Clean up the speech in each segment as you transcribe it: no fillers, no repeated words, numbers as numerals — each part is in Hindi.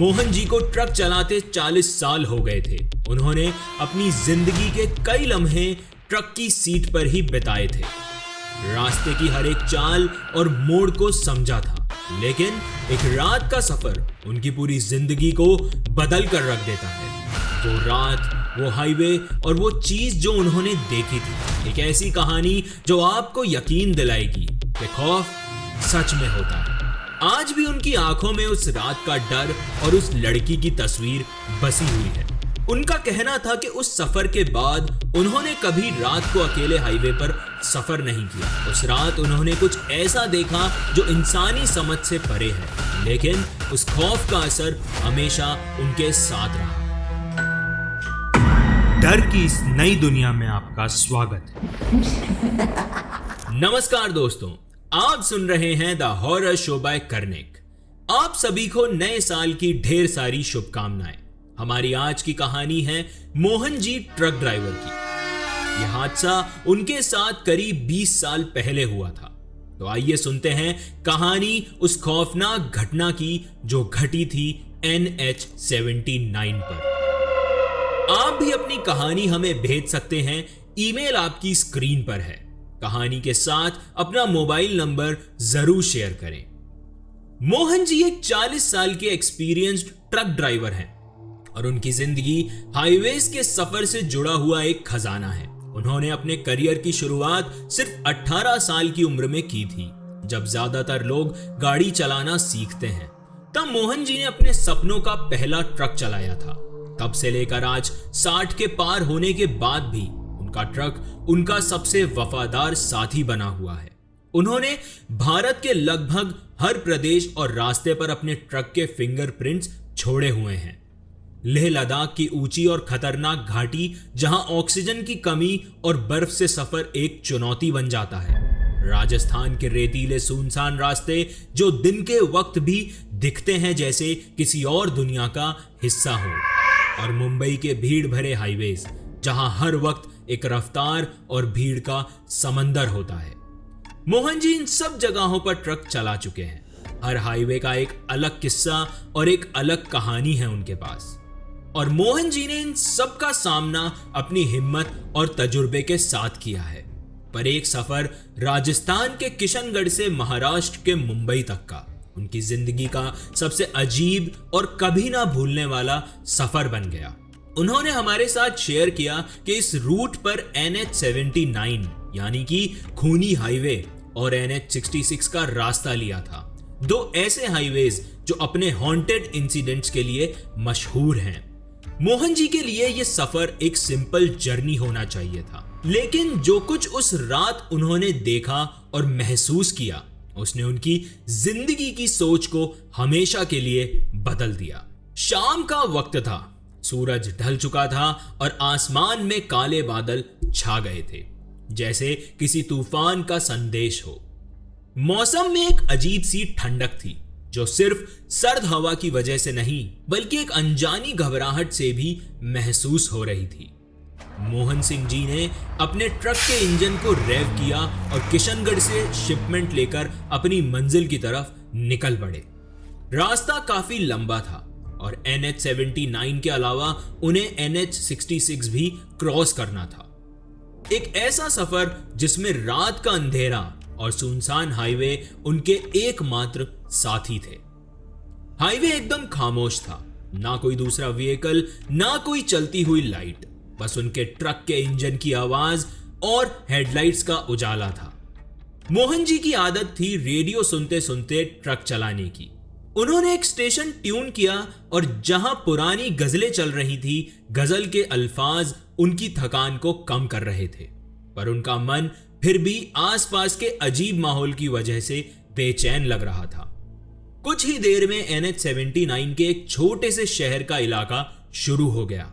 मोहन जी को ट्रक चलाते 40 साल हो गए थे। उन्होंने अपनी जिंदगी के कई लम्हे ट्रक की सीट पर ही बिताए थे। रास्ते की हर एक चाल और मोड़ को समझा था, लेकिन एक रात का सफर उनकी पूरी जिंदगी को बदल कर रख देता है। वो रात, वो हाईवे और वो चीज जो उन्होंने देखी थी, एक ऐसी कहानी जो आपको यकीन दिलाएगी कि खौफ सच में होता है। आज भी उनकी आंखों में उस रात का डर और उस लड़की की तस्वीर बसी हुई है। उनका कहना था कि उस सफर के बाद उन्होंने कभी रात को अकेले हाईवे पर सफर नहीं किया। उस रात उन्होंने कुछ ऐसा देखा जो इंसानी समझ से परे है, लेकिन उस खौफ का असर हमेशा उनके साथ रहा। डर की इस नई दुनिया में आपका स्वागत है। नमस्कार दोस्तों, आप सुन रहे हैं the horror show by Karnik. आप सभी को नए साल की ढेर सारी शुभकामनाएं। हमारी आज की कहानी है मोहन जी ट्रक ड्राइवर की। यह हादसा उनके साथ करीब 20 साल पहले हुआ था। तो आइए सुनते हैं कहानी उस खौफनाक घटना की जो घटी थी NH 79 पर। आप भी अपनी कहानी हमें भेज सकते हैं, ईमेल आपकी स्क्रीन पर है। कहानी के साथ अपना मोबाइल नंबर जरूर शेयर करें। मोहन जी एक 40 साल के एक्सपीरियंस्ड ट्रक ड्राइवर हैं और उनकी जिंदगी हाईवेज के सफर से जुड़ा हुआ एक खजाना है। उन्होंने अपने करियर की शुरुआत सिर्फ 18 साल की उम्र में की थी, जब ज्यादातर लोग गाड़ी चलाना सीखते हैं। तब मोहन जी ने अपने सपनों का पहला ट्रक चलाया था। तब से लेकर आज 60 के पार होने के बाद भी उनका ट्रक उनका सबसे वफादार साथी बना हुआ है। उन्होंने भारत के लगभग हर प्रदेश और रास्ते पर अपने ट्रक के फिंगरप्रिंट्स छोड़े हुए हैं। लेह लद्दाख की ऊंची और खतरनाक घाटी, जहां ऑक्सीजन की कमी और बर्फ से सफर एक चुनौती बन जाता है। राजस्थान के रेतीले सुनसान रास्ते जो दिन के वक्त भी दिखते हैं जैसे किसी और दुनिया का हिस्सा हो, और मुंबई के भीड़ भरे हाईवेज जहां हर वक्त एक रफ्तार और भीड़ का समंदर होता है। मोहन जी इन सब जगहों पर ट्रक चला चुके हैं। हर हाईवे का एक अलग किस्सा और एक अलग कहानी है उनके पास, और मोहन जी ने इन सब का सामना अपनी हिम्मत और तजुर्बे के साथ किया है। पर एक सफर राजस्थान के किशनगढ़ से महाराष्ट्र के मुंबई तक का उनकी जिंदगी का सबसे अजीब और कभी ना भूलने वाला सफर बन गया। उन्होंने हमारे साथ शेयर किया कि इस रूट पर NH 79 यानी कि खूनी हाईवे और NH 66 का रास्ता लिया था, दो ऐसे हाईवेज जो अपने हॉन्टेड इंसिडेंट्स के लिए मशहूर हैं। मोहन जी के लिए यह सफर एक सिंपल जर्नी होना चाहिए था, लेकिन जो कुछ उस रात उन्होंने देखा और महसूस किया, उसने उनकी जिंदगी की सोच को हमेशा के लिए बदल दिया। शाम का वक्त था, सूरज ढल चुका था और आसमान में काले बादल छा गए थे, जैसे किसी तूफान का संदेश हो। मौसम में एक अजीब सी ठंडक थी, जो सिर्फ सर्द हवा की वजह से नहीं बल्कि एक अनजानी घबराहट से भी महसूस हो रही थी। मोहन सिंह जी ने अपने ट्रक के इंजन को रेव किया और किशनगढ़ से शिपमेंट लेकर अपनी मंजिल की तरफ निकल पड़े। रास्ता काफी लंबा था और NH 79 के अलावा उन्हें NH 66 भी क्रॉस करना था। एक ऐसा सफर जिसमें रात का अंधेरा और सुनसान हाईवे उनके एकमात्र साथी थे। हाईवे एकदम खामोश था, ना कोई दूसरा व्हीकल, ना कोई चलती हुई लाइट, बस उनके ट्रक के इंजन की आवाज और हेडलाइट्स का उजाला था। मोहन जी की आदत थी रेडियो सुनते सुनते ट्रक चलाने की। उन्होंने एक स्टेशन ट्यून किया और जहां पुरानी गजलें चल रही थी, गजल के अल्फाज उनकी थकान को कम कर रहे थे, पर उनका मन फिर भी आसपास के अजीब माहौल की वजह से बेचैन लग रहा था। कुछ ही देर में NH 79 के एक छोटे से शहर का इलाका शुरू हो गया।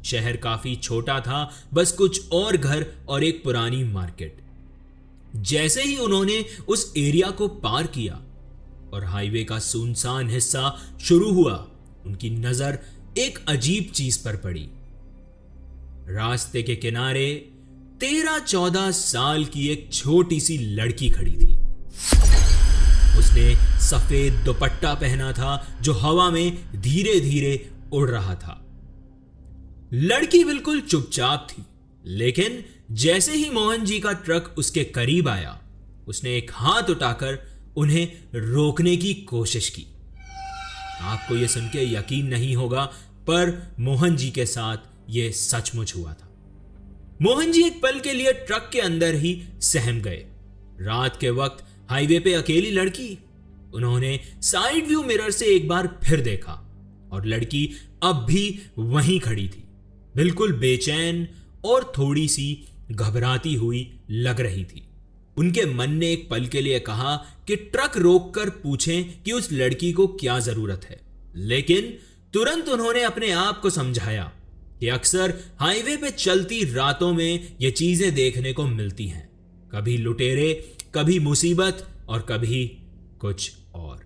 शहर काफी छोटा था, बस कुछ और घर और एक पुरानी मार्केट। जैसे ही उन्होंने उस एरिया को पार किया और हाईवे का सुनसान हिस्सा शुरू हुआ, उनकी नजर एक अजीब चीज पर पड़ी। रास्ते के किनारे 13-14 साल की एक छोटी सी लड़की खड़ी थी। उसने सफेद दुपट्टा पहना था जो हवा में धीरे धीरे उड़ रहा था। लड़की बिल्कुल चुपचाप थी, लेकिन जैसे ही मोहन जी का ट्रक उसके करीब आया, उसने एक हाथ उठाकर उन्हें रोकने की कोशिश की। आपको यह सुन के यकीन नहीं होगा, पर मोहन जी के साथ यह सचमुच हुआ था। मोहन जी एक पल के लिए ट्रक के अंदर ही सहम गए। रात के वक्त हाईवे पे अकेली लड़की। उन्होंने साइड व्यू मिरर से एक बार फिर देखा और लड़की अब भी वहीं खड़ी थी, बिल्कुल बेचैन और थोड़ी सी घबराती हुई लग रही थी। उनके मन ने एक पल के लिए कहा कि ट्रक रोककर पूछें कि उस लड़की को क्या जरूरत है, लेकिन तुरंत उन्होंने अपने आप को समझाया कि अक्सर हाईवे पे चलती रातों में ये चीजें देखने को मिलती हैं, कभी लुटेरे, कभी मुसीबत और कभी कुछ और।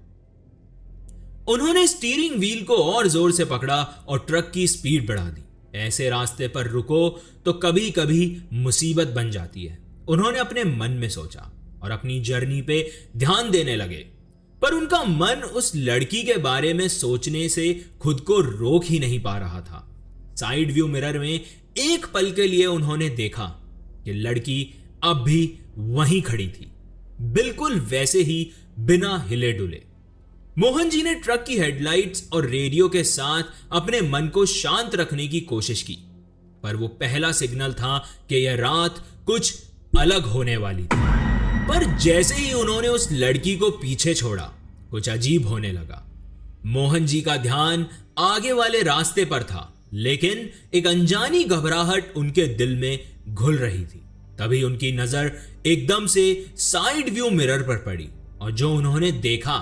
उन्होंने स्टीयरिंग व्हील को और जोर से पकड़ा और ट्रक की स्पीड बढ़ा दी। ऐसे रास्ते पर रुको तो कभी कभी मुसीबत बन जाती है, उन्होंने अपने मन में सोचा और अपनी जर्नी पे ध्यान देने लगे। पर उनका मन उस लड़की के बारे में सोचने से खुद को रोक ही नहीं पा रहा था। साइड व्यू मिरर में एक पल के लिए उन्होंने देखा कि लड़की अब भी वहीं खड़ी थी, बिल्कुल वैसे ही, बिना हिले डुले। मोहन जी ने ट्रक की हेडलाइट्स और रेडियो के साथ अपने मन को शांत रखने की कोशिश की, पर वो पहला सिग्नल था कि यह रात कुछ अलग होने वाली थी। पर जैसे ही उन्होंने उस लड़की को पीछे छोड़ा, कुछ अजीब होने लगा। मोहन जी का ध्यान आगे वाले रास्ते पर था, लेकिन एक अनजानी घबराहट उनके दिल में घुल रही थी। तभी उनकी नजर एकदम से साइड व्यू मिरर पर पड़ी और जो उन्होंने देखा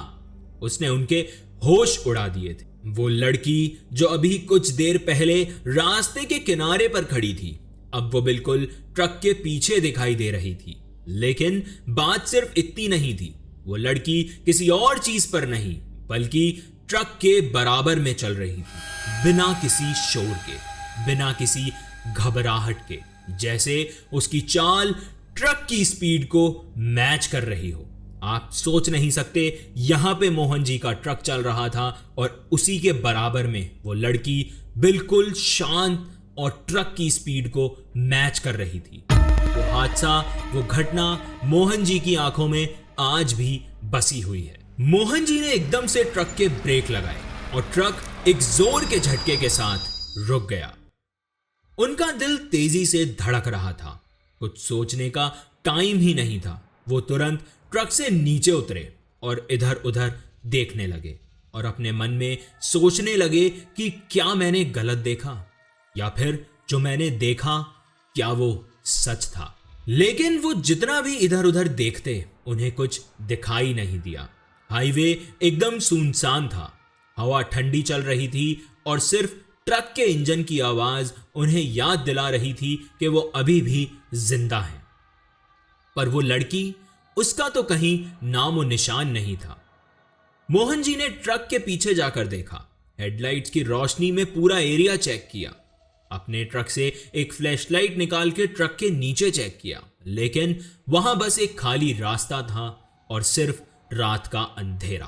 उसने उनके होश उड़ा दिए थे। वो लड़की जो अभी कुछ देर पहले रास्ते के किनारे पर खड़ी थी, अब वो बिल्कुल ट्रक के पीछे दिखाई दे रही थी। लेकिन बात सिर्फ इतनी नहीं थी, वो लड़की किसी और चीज पर नहीं बल्कि ट्रक के बराबर में चल रही थी, बिना किसी शोर के, बिना किसी घबराहट के, जैसे उसकी चाल ट्रक की स्पीड को मैच कर रही हो। आप सोच नहीं सकते, यहां पे मोहन जी का ट्रक चल रहा था और उसी के बराबर में वो लड़की बिल्कुल शांत और ट्रक की स्पीड को मैच कर रही थी। वो हादसा, वो घटना मोहन जी की आंखों में आज भी बसी हुई है। मोहन जी ने एकदम से ट्रक के ब्रेक लगाए और ट्रक एक जोर के झटके के साथ रुक गया। उनका दिल तेजी से धड़क रहा था, कुछ सोचने का टाइम ही नहीं था। वो तुरंत ट्रक से नीचे उतरे और इधर उधर देखने लगे और अपने मन में सोचने लगे कि क्या मैंने गलत देखा या फिर जो मैंने देखा क्या वो सच था। लेकिन वो जितना भी इधर उधर देखते, उन्हें कुछ दिखाई नहीं दिया। हाईवे एकदम सुनसान था, हवा ठंडी चल रही थी और सिर्फ ट्रक के इंजन की आवाज उन्हें याद दिला रही थी कि वो अभी भी जिंदा है। पर वो लड़की, उसका तो कहीं नामो निशान नहीं था। मोहन जी ने ट्रक के पीछे जाकर देखा, हेडलाइट्स की रोशनी में पूरा एरिया चेक किया, अपने ट्रक से एक फ्लैशलाइट निकाल के ट्रक के नीचे चेक किया, लेकिन वहां बस एक खाली रास्ता था और सिर्फ रात का अंधेरा।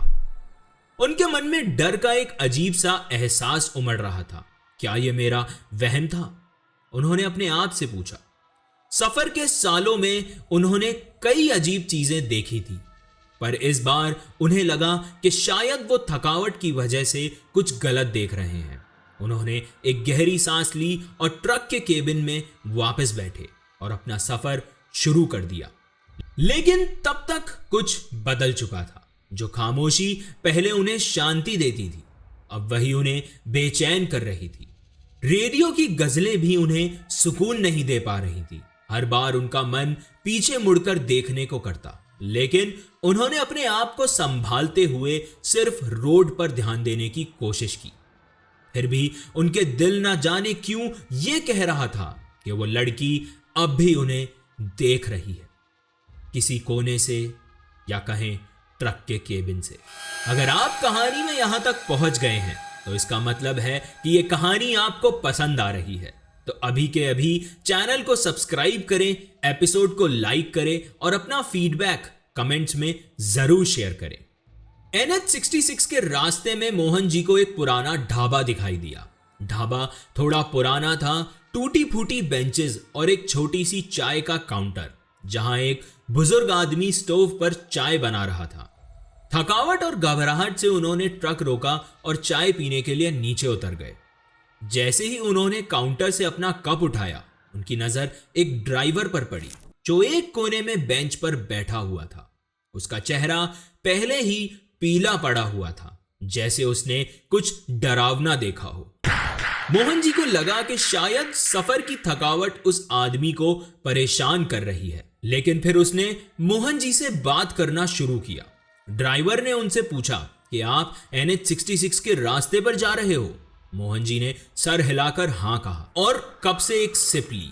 उनके मन में डर का एक अजीब सा एहसास उमड़ रहा था। क्या यह मेरा वहम था? उन्होंने अपने आप से पूछा। सफर के सालों में उन्होंने कई अजीब चीजें देखी थी, पर इस बार उन्हें लगा कि शायद वो थकावट की वजह से कुछ गलत देख रहे हैं। उन्होंने एक गहरी सांस ली और ट्रक के केबिन में वापस बैठे और अपना सफर शुरू कर दिया। लेकिन तब तक कुछ बदल चुका था। जो खामोशी पहले उन्हें शांति देती थी, अब वही उन्हें बेचैन कर रही थी। रेडियो की गजलें भी उन्हें सुकून नहीं दे पा रही थी। हर बार उनका मन पीछे मुड़कर देखने को करता, लेकिन उन्होंने अपने आप को संभालते हुए सिर्फ रोड पर ध्यान देने की कोशिश की। फिर भी उनके दिल ना जाने क्यों यह कह रहा था कि वो लड़की अब भी उन्हें देख रही है, किसी कोने से या कहें ट्रक के केबिन से। अगर आप कहानी में यहां तक पहुंच गए हैं तो इसका मतलब है कि यह कहानी आपको पसंद आ रही है। तो अभी के अभी चैनल को सब्सक्राइब करें, एपिसोड को लाइक करें और अपना फीडबैक कमेंट्स में जरूर शेयर करें। NH-66 के रास्ते में मोहन जी को एक पुराना ढाबा दिखाई दिया। ढाबा थोड़ा पुराना था, टूटी फूटी बेंचेस और एक छोटी सी चाय का काउंटर जहां एक बुजुर्ग आदमी स्टोव पर चाय बना रहा था। थकावट और घबराहट से उन्होंने ट्रक रोका और चाय पीने के लिए नीचे उतर गए। जैसे ही उन्होंने काउंटर से अपना कप उठाया, उनकी नजर एक ड्राइवर पर पड़ी जो एक कोने में बेंच पर बैठा हुआ था। उसका चेहरा पहले ही पीला पड़ा हुआ था, जैसे उसने कुछ डरावना देखा हो। मोहन जी को लगा कि शायद सफर की थकावट उस आदमी को परेशान कर रही है, लेकिन फिर उसने मोहन जी से बात करना शुरू किया। ड्राइवर ने उनसे पूछा कि आप NH-66 के रास्ते पर जा रहे हो? मोहन जी ने सर हिलाकर हां कहा और कप से एक सिप ली।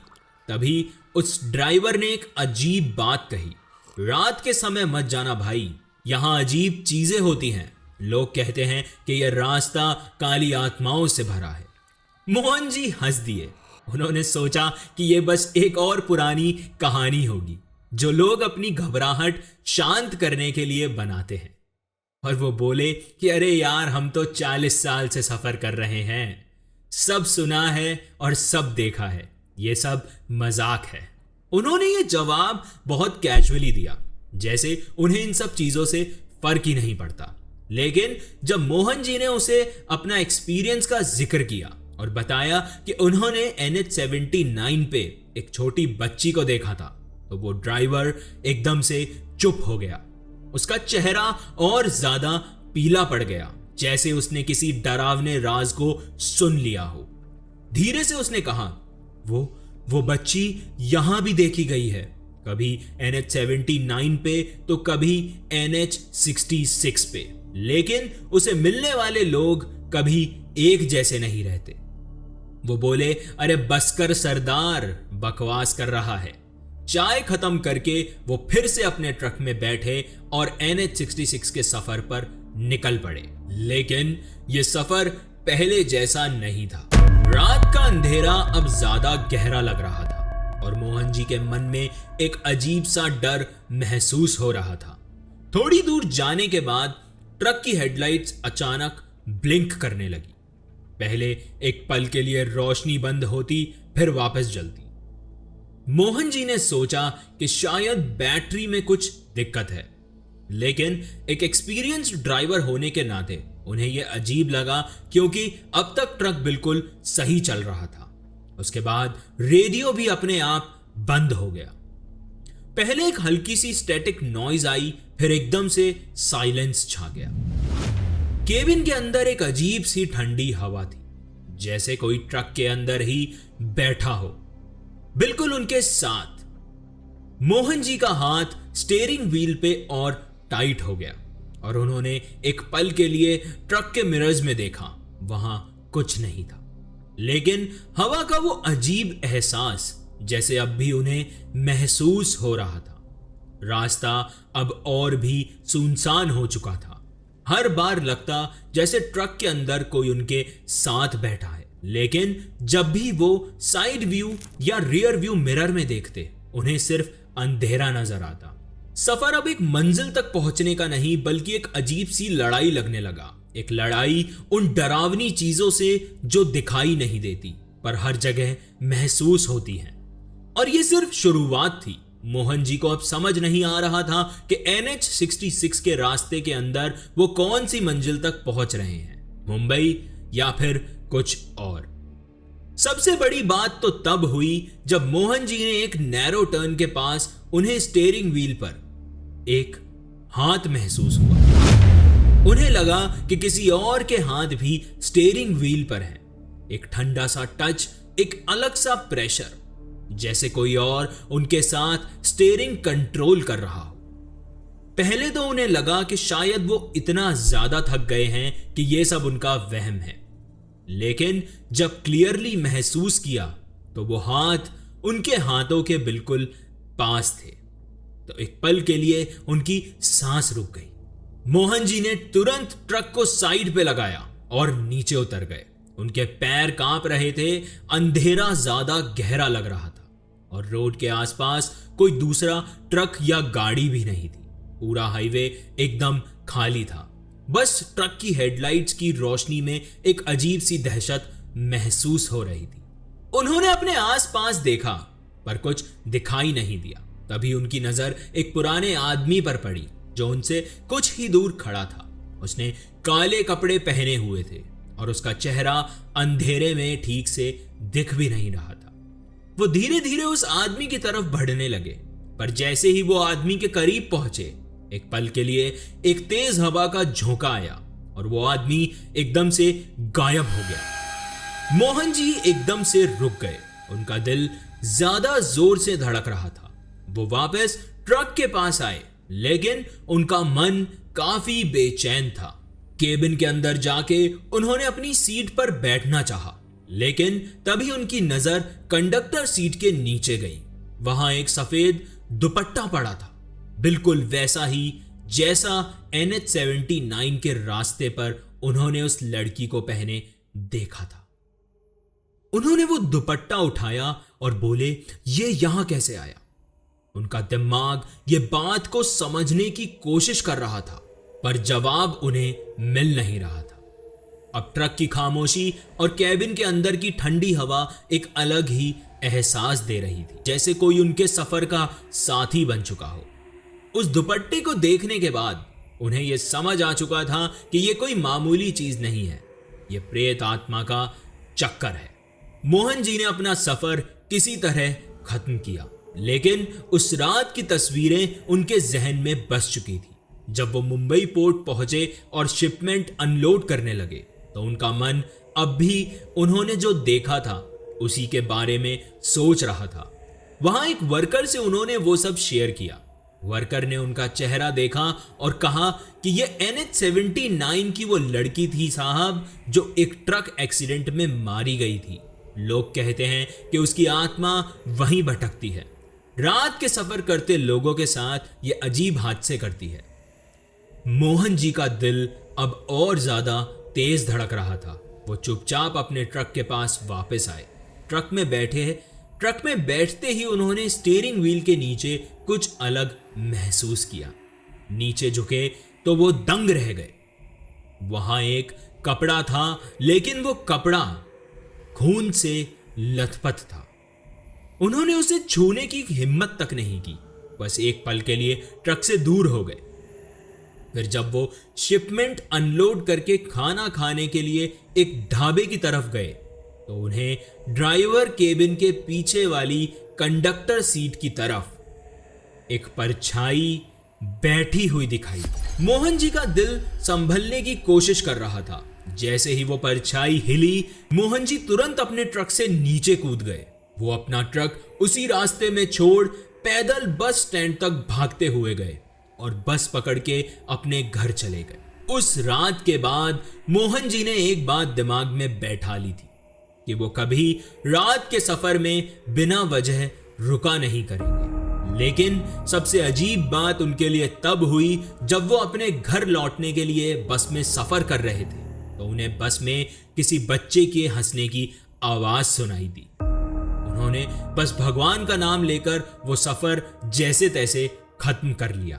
तभी उस ड्राइवर ने एक अजीब बात कही, रात के समय मत जाना भाई, यहां अजीब चीजें होती हैं। लोग कहते हैं कि यह रास्ता काली आत्माओं से भरा है। मोहन जी हंस दिए। उन्होंने सोचा कि यह बस एक और पुरानी कहानी होगी जो लोग अपनी घबराहट शांत करने के लिए बनाते हैं। और वो बोले कि अरे यार, हम तो 40 साल से सफर कर रहे हैं, सब सुना है और सब देखा है, ये सब मजाक है। उन्होंने ये जवाब बहुत कैजुअली दिया, जैसे उन्हें इन सब चीजों से फर्क ही नहीं पड़ता। लेकिन जब मोहन जी ने उसे अपना एक्सपीरियंस का जिक्र किया और बताया कि उन्होंने NH-79 पे एक छोटी बच्ची को देखा था, तो वो ड्राइवर एकदम से चुप हो गया। उसका चेहरा और ज्यादा पीला पड़ गया, जैसे उसने किसी डरावने राज को सुन लिया हो। धीरे से उसने कहा, वो बच्ची यहां भी देखी गई है, कभी NH-79 पे तो कभी NH-66 पे, लेकिन उसे मिलने वाले लोग कभी एक जैसे नहीं रहते। वो बोले, अरे बस कर सरदार, बकवास कर रहा है। चाय खत्म करके वो फिर से अपने ट्रक में बैठे और NH-66 के सफर पर निकल पड़े। लेकिन ये सफर पहले जैसा नहीं था। रात का अंधेरा अब ज्यादा गहरा लग रहा था और मोहन जी के मन में एक अजीब सा डर महसूस हो रहा था। थोड़ी दूर जाने के बाद ट्रक की हेडलाइट्स अचानक ब्लिंक करने लगी। पहले एक पल के लिए रोशनी बंद होती, फिर वापस जलती। मोहन जी ने सोचा कि शायद बैटरी में कुछ दिक्कत है, लेकिन एक एक्सपीरियंस्ड ड्राइवर होने के नाते उन्हें यह अजीब लगा, क्योंकि अब तक ट्रक बिल्कुल सही चल रहा था। उसके बाद रेडियो भी अपने आप बंद हो गया। पहले एक हल्की सी स्टैटिक नॉइज आई, फिर एकदम से साइलेंस छा गया। केबिन के अंदर एक अजीब सी ठंडी हवा थी, जैसे कोई ट्रक के अंदर ही बैठा हो, बिल्कुल उनके साथ। मोहन जी का हाथ स्टीयरिंग व्हील पे और टाइट हो गया और उन्होंने एक पल के लिए ट्रक के मिरर्स में देखा, वहां कुछ नहीं था, लेकिन हवा का वो अजीब एहसास जैसे अब भी उन्हें महसूस हो रहा था। रास्ता अब और भी सुनसान हो चुका था। हर बार लगता जैसे ट्रक के अंदर कोई उनके साथ बैठा है, लेकिन जब भी वो साइड व्यू या रियर व्यू मिरर में देखते, उन्हें सिर्फ अंधेरा नजर आता। सफर अब एक मंजिल तक पहुंचने का नहीं, बल्कि एक अजीब सी लड़ाई लगने लगा। एक लड़ाई उन डरावनी चीजों से जो दिखाई नहीं देती पर हर जगह महसूस होती हैं। और ये सिर्फ शुरुआत थी। मोहन जी को अब समझ नहीं आ रहा था कि NH-66 के रास्ते के अंदर वो कौन सी मंजिल तक पहुंच रहे हैं, मुंबई या फिर कुछ और। सबसे बड़ी बात तो तब हुई जब मोहन जी ने एक नैरो टर्न के पास उन्हें स्टीयरिंग व्हील पर एक हाथ महसूस हुआ। उन्हें लगा कि किसी और के हाथ भी स्टीयरिंग व्हील पर है। एक ठंडा सा टच, एक अलग सा प्रेशर, जैसे कोई और उनके साथ स्टीयरिंग कंट्रोल कर रहा हो। पहले तो उन्हें लगा कि शायद वो इतना ज्यादा थक गए हैं कि ये सब उनका वहम है, लेकिन जब क्लियरली महसूस किया तो वो हाथ उनके हाथों के बिल्कुल पास थे। तो एक पल के लिए उनकी सांस रुक गई। मोहन जी ने तुरंत ट्रक को साइड पे लगाया और नीचे उतर गए। उनके पैर कांप रहे थे, अंधेरा ज्यादा गहरा लग रहा था और रोड के आसपास कोई दूसरा ट्रक या गाड़ी भी नहीं थी। पूरा हाईवे एकदम खाली था। बस ट्रक की हेडलाइट्स की रोशनी में एक अजीब सी दहशत महसूस हो रही थी। उन्होंने अपने आसपास देखा पर कुछ दिखाई नहीं दिया। तभी उनकी नजर एक पुराने आदमी पर पड़ी जो उनसे कुछ ही दूर खड़ा था। उसने काले कपड़े पहने हुए थे और उसका चेहरा अंधेरे में ठीक से दिख भी नहीं रहा था। वो धीरे धीरे उस आदमी की तरफ बढ़ने लगे, पर जैसे ही वो आदमी के करीब पहुंचे, एक पल के लिए एक तेज हवा का झोंका आया और वो आदमी एकदम से गायब हो गया। मोहन जी एकदम से रुक गए। उनका दिल ज्यादा जोर से धड़क रहा था। वो वापस ट्रक के पास आए, लेकिन उनका मन काफी बेचैन था। केबिन के अंदर जाके उन्होंने अपनी सीट पर बैठना चाहा, लेकिन तभी उनकी नजर कंडक्टर सीट के नीचे गई। वहां एक सफेद दुपट्टा पड़ा था, बिल्कुल वैसा ही जैसा NH-79 के रास्ते पर उन्होंने उस लड़की को पहने देखा था। उन्होंने वो दुपट्टा उठाया और बोले, ये यहां कैसे आया? उनका दिमाग ये बात को समझने की कोशिश कर रहा था, पर जवाब उन्हें मिल नहीं रहा था। अब ट्रक की खामोशी और कैबिन के अंदर की ठंडी हवा एक अलग ही एहसास दे रही थी, जैसे कोई उनके सफर का साथी बन चुका हो। उस दुपट्टे को देखने के बाद उन्हें यह समझ आ चुका था कि यह कोई मामूली चीज नहीं है, यह प्रेत आत्मा का चक्कर है। मोहन जी ने अपना सफर किसी तरह खत्म किया, लेकिन उस रात की तस्वीरें उनके जहन में बस चुकी थी। जब वो मुंबई पोर्ट पहुंचे और शिपमेंट अनलोड करने लगे, तो उनका मन अब भी उन्होंने जो देखा था उसी के बारे में सोच रहा था। वहां एक वर्कर से उन्होंने वो सब शेयर किया। वर्कर ने उनका चेहरा देखा और कहा कि ये NH-79 की वो लड़की थी साहब, जो एक ट्रक एक्सीडेंट में मारी गई थी। लोग कहते हैं कि उसकी आत्मा वहीं भटकती है, रात के सफर करते लोगों के साथ ये अजीब हादसे करती है। मोहन जी का दिल अब और ज्यादा तेज धड़क रहा था। वो चुपचाप अपने ट्रक के पास वापस आए। ट्रक में बैठते ही उन्होंने स्टीयरिंग व्हील के नीचे कुछ अलग महसूस किया। नीचे झुके तो वो दंग रह गए। वहां एक कपड़ा था, लेकिन वो कपड़ा खून से लथपथ था। उन्होंने उसे छूने की हिम्मत तक नहीं की, बस एक पल के लिए ट्रक से दूर हो गए। फिर जब वो शिपमेंट अनलोड करके खाना खाने के लिए एक ढाबे की तरफ गए, तो उन्हें ड्राइवर केबिन के पीछे वाली कंडक्टर सीट की तरफ एक परछाई बैठी हुई दिखाई। मोहन जी का दिल संभलने की कोशिश कर रहा था। जैसे ही वो परछाई हिली, मोहन जी तुरंत अपने ट्रक से नीचे कूद गए। वो अपना ट्रक उसी रास्ते में छोड़ पैदल बस स्टैंड तक भागते हुए गए और बस पकड़ के अपने घर चले गए। उस रात के बाद मोहन जी ने एक बात दिमाग में बैठा ली थी कि वो कभी रात के सफर में बिना वजह रुका नहीं करेंगे। लेकिन सबसे अजीब बात उनके लिए तब हुई जब वो अपने घर लौटने के लिए बस में सफर कर रहे थे, तो उन्हें बस में किसी बच्चे के हंसने की आवाज सुनाई दी। उन्होंने बस भगवान का नाम लेकर वो सफर जैसे तैसे खत्म कर लिया।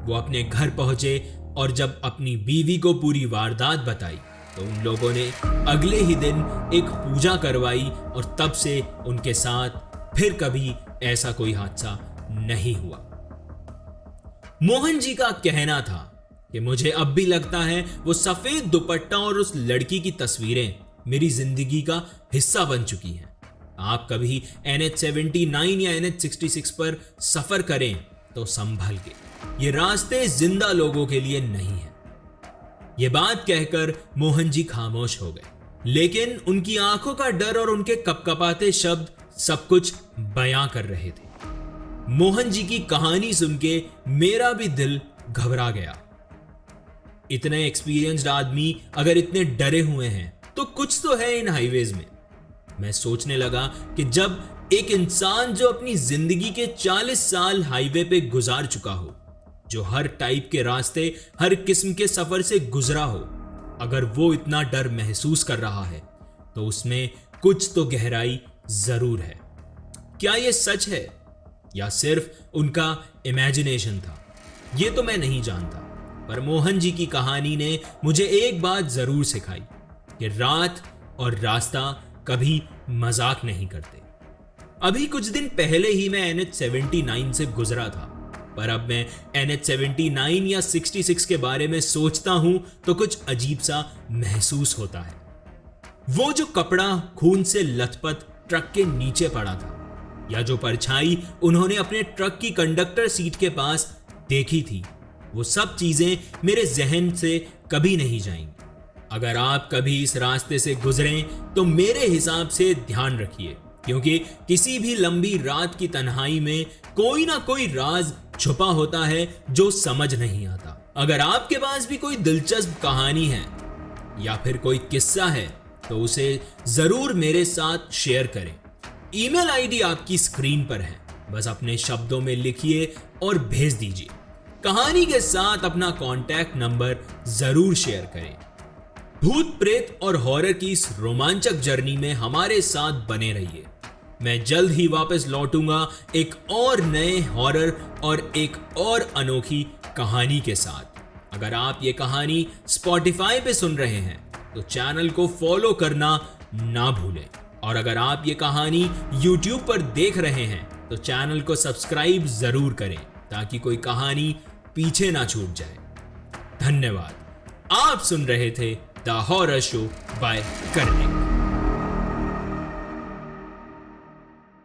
वो अपने घर पहुंचे और जब अपनी बीवी को पूरी वारदात बताई, तो उन लोगों ने अगले ही दिन एक पूजा करवाई और तब से उनके साथ फिर कभी ऐसा कोई हादसा नहीं हुआ। मोहन जी का कहना था कि मुझे अब भी लगता है वो सफेद दुपट्टा और उस लड़की की तस्वीरें मेरी जिंदगी का हिस्सा बन चुकी हैं। आप कभी NH-79 या NH-66 पर सफर करें तो संभल के, ये रास्ते जिंदा लोगों के लिए नहीं है। ये बात कहकर मोहन जी खामोश हो गए, लेकिन उनकी आंखों का डर और उनके कपकपाते शब्द सब कुछ बयां कर रहे थे। मोहन जी की कहानी सुन के मेरा भी दिल घबरा गया। इतने एक्सपीरियंस्ड आदमी अगर इतने डरे हुए हैं तो कुछ तो है इन हाईवेज में। मैं सोचने लगा कि जब एक इंसान जो अपनी जिंदगी के 40 साल हाईवे पे गुजार चुका हो, जो हर टाइप के रास्ते, हर किस्म के सफर से गुजरा हो, अगर वो इतना डर महसूस कर रहा है तो उसमें कुछ तो गहराई जरूर है। क्या ये सच है या सिर्फ उनका इमेजिनेशन था, ये तो मैं नहीं जानता, पर मोहन जी की कहानी ने मुझे एक बात जरूर सिखाई कि रात और रास्ता कभी मजाक नहीं करते। अभी कुछ दिन पहले ही मैं NH79 से गुजरा था, पर अब मैं NH79 या 66 के बारे में सोचता हूं तो कुछ अजीब सा महसूस होता है। वो जो कपड़ा खून से लथपथ ट्रक के नीचे पड़ा था, या जो परछाई उन्होंने अपने ट्रक की कंडक्टर सीट के पास देखी थी, वो सब चीजें मेरे जहन से कभी नहीं जाएंगी। अगर आप कभी इस रास्ते से गुजरें तो मेरे हिसाब से ध्यान रखिए, क्योंकि किसी भी लंबी रात की तन्हाई में कोई ना कोई राज छुपा होता है जो समझ नहीं आता। अगर आपके पास भी कोई दिलचस्प कहानी है या फिर कोई किस्सा है तो उसे जरूर मेरे साथ शेयर करें। ईमेल आईडी आपकी स्क्रीन पर है, बस अपने शब्दों में लिखिए और भेज दीजिए। कहानी के साथ अपना कॉन्टैक्ट नंबर जरूर शेयर करें। भूत प्रेत और हॉरर की इस रोमांचक जर्नी में हमारे साथ बने रहिए। मैं जल्द ही वापस लौटूंगा एक और नए हॉरर और एक और अनोखी कहानी के साथ। अगर आप ये कहानी स्पॉटिफाई पे सुन रहे हैं तो चैनल को फॉलो करना ना भूलें, और अगर आप ये कहानी YouTube पर देख रहे हैं तो चैनल को सब्सक्राइब जरूर करें ताकि कोई कहानी पीछे ना छूट जाए। धन्यवाद। आप सुन रहे थे the horror show by Karnik.